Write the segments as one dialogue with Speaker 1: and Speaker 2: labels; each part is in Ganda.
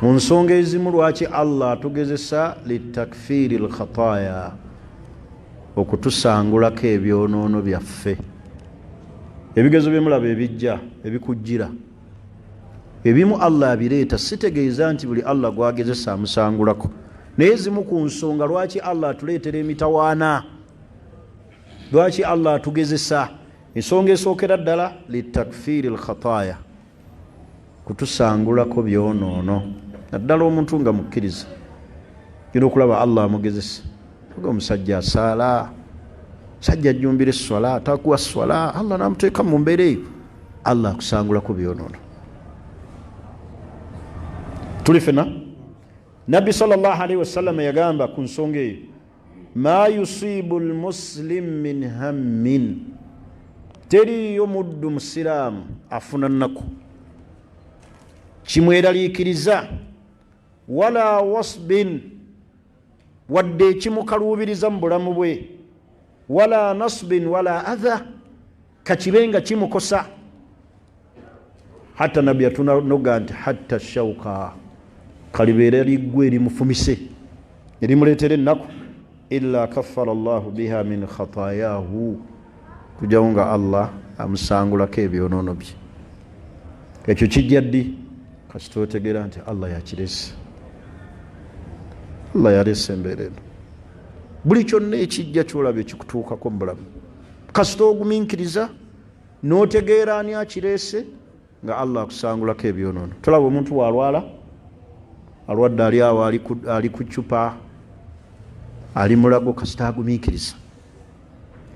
Speaker 1: mu nsonga ezimu lwaki Allah atugezesa litakfiri lkhataya, okutusangulako ebyonoono byaffe. Ebigezo byemulaba ebijja ebikujjira ebimu Allah abireeta, sitegeeza nti buli Allah gwagezesa amusangulako, naye zimu ku nsonga lwaki Allah atuleetera emitawaana, lwaki Allah atugezesa. Ensonga esookera ddala litakfiri lkhataya, kutusangulako byonoono. Naddala omuntu nga mukkiriza genda okulaba Allah amugezesa, oga omusajja asaala, sajja ajjumbira eswala, atakuwa swala, Allah namuteeka mu mbeera eyo, Allah akusangulako byonoono. Tuli fena Nabbi sallallahu alaihi wasallam yagamba ku nsonga eyo, ma yusibu almuslim min hammin, teriyo muddu musiraamu afuna nnaku kimweraliikiriza, wala wasbin, wadde ekimukaluubiriza mu bulamu bwe, wala nasbin wala adha, kakibenga kimukosa. Hatta Nabbi yatunoga nti hatta shauka, kalibeera liggwe erimufumise erimuleetera ennaku, illa kaffara Allahu biha min khatayahu, kujawo nga Allah amusangulako ebyonoono bye. Ekyo kijja ddi? Kasita otegeera nti Allah yakirese, Allah yalese embeera eno. Buli kyonna ekijja kyolaba ekikutuukako mu bulamu, kasita ogumiikiriza n'otegeera ani akirese, nga Allah akusangulako ebyonoono. Tolaba omuntu bw'alwala, alwadde ali awo ali ku ccupa, ali mulago, kasita agumiikiriza,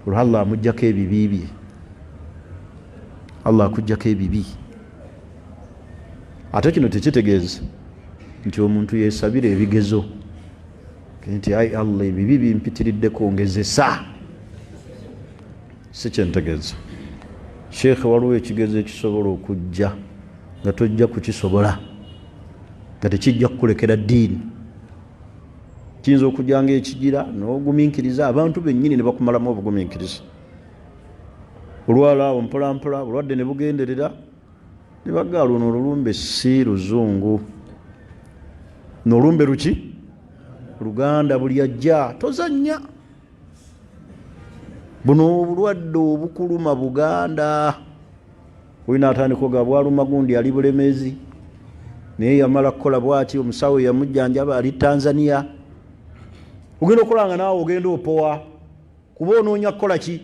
Speaker 1: olwo Allah amuggyako ebibi bye, Allah akuggyako ebibi. Ate kino tekitegeeza nti omuntu yeesabira ebigezo nti ai Allah ebibi bimpitiriddeko ngezesa, si kyentegeeza. Sheekh, waliwo ekigezo ekisobola okujja nga tojja kukisobola, nga tekijja kukulekera ddiini. Kiyinza okujja nga ekigira n'ogumiikiriza, abantu bennyini ne bakumalamu obugumiikiriza. Olwala awo mpolampola obulwadde ne bugenderera, ne bagala luno olulumbe si luzungu, n'olumbe luki? Luganda. Buli ajja tozannya, buno obulwadde obukuluma Buganda. Olina atandika oga bwaluma gundi ali Bulemeezi, naye yamala kukola bwati, omusawo yamujjanjaba ali Tanzania. Ogenda okolanga naawe ogenda opowa, kuba onoonya kukola ki?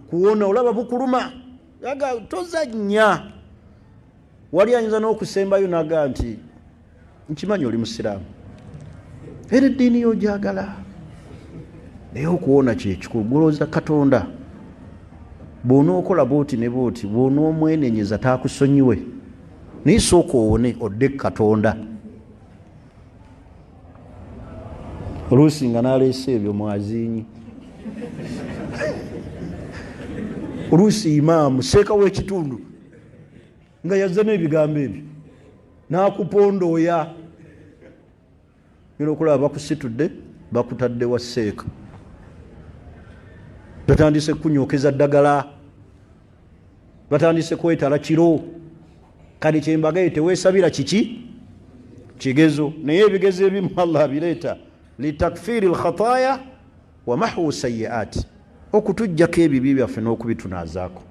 Speaker 1: Kuwona. Olaba bukuluma, aga tozannya. Wali ayinza n'okusembayo naga nti nkimanyi oli musiraamu era eddiini yojagala, naye okuwona kyekikulu. Golooza Katonda bw'onookola booti ne booti, bw'onoomwenenyeza taakusonyiwe, naye sooka owone odde Katonda. Oluusi nga n'aleese ebyo mwaziinyi, oluusi imaamu seeka w'ekitundu nga yazza n'ebigambo ebyo n'akupondooya, ngenda okulaba bakusitudde bakutadde wa seeka, batandise kunyokeza ddagala, batandise kwetala kiro. Kale kyembagaye teweesabira kiki? Kigezo. Naye ebigezo ebimu Allah abireeta litakfiri lkhataya wa mahwu sayiaati, okutujjako ebibi byaffe n'okubitunaazaako.